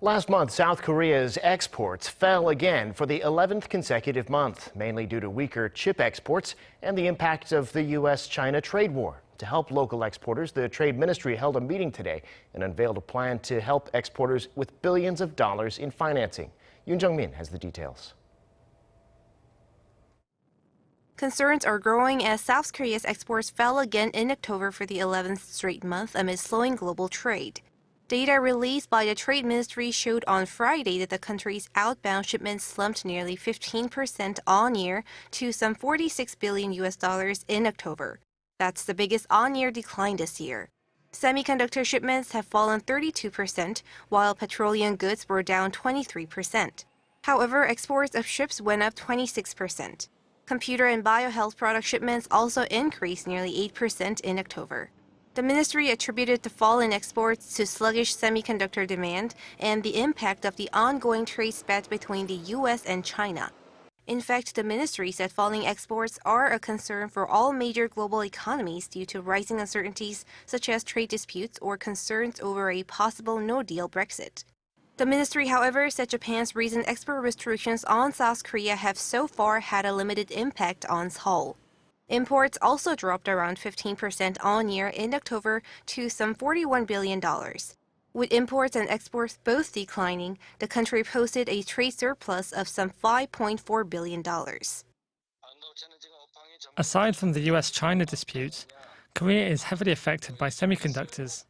Last month, South Korea's exports fell again for the 11th consecutive month, mainly due to weaker chip exports and the impact of the U.S. China trade war. To help local exporters, the Trade Ministry held a meeting today and unveiled a plan to help exporters with billions of dollars in financing. Yoon Jung-min has the details. Concerns are growing as South Korea's exports fell again in October for the 11th straight month amid slowing global trade. Data released by the Trade Ministry showed on Friday that the country's outbound shipments slumped nearly 15% on-year to some $46 billion in October. That's the biggest on-year decline this year. Semiconductor shipments have fallen 32%, while petroleum goods were down 23%. However, exports of ships went up 26%. Computer and biohealth product shipments also increased nearly 8% in October. The ministry attributed the fall in exports to sluggish semiconductor demand and the impact of the ongoing trade spat between the U.S. and China. In fact, the ministry said falling exports are a concern for all major global economies due to rising uncertainties such as trade disputes or concerns over a possible no-deal Brexit. The ministry, however, said Japan's recent export restrictions on South Korea have so far had a limited impact on Seoul. Imports also dropped around 15% on-year in October to some $41 billion. With imports and exports both declining, the country posted a trade surplus of some $5.4 billion. Aside from the U.S. China dispute, Korea is heavily affected by semiconductors,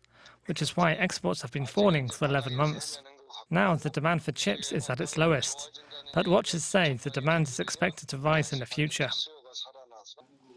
which is why exports have been falling for 11 months. Now the demand for chips is at its lowest, but watchers say the demand is expected to rise in the future.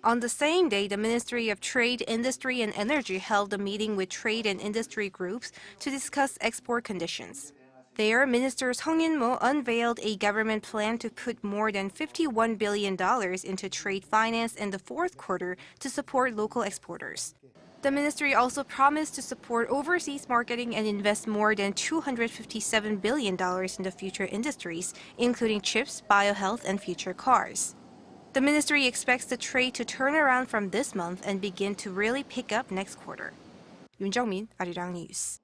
On the same day, the Ministry of Trade, Industry and Energy held a meeting with trade and industry groups to discuss export conditions. There, Minister Sung Yun-mo unveiled a government plan to put more than $51 billion into trade finance in the fourth quarter to support local exporters. The ministry also promised to support overseas marketing and invest more than $257 billion in the future industries, including chips, biohealth, and future cars. The ministry expects the trade to turn around from this month and begin to really pick up next quarter. Yoon Jung-min, Arirang News.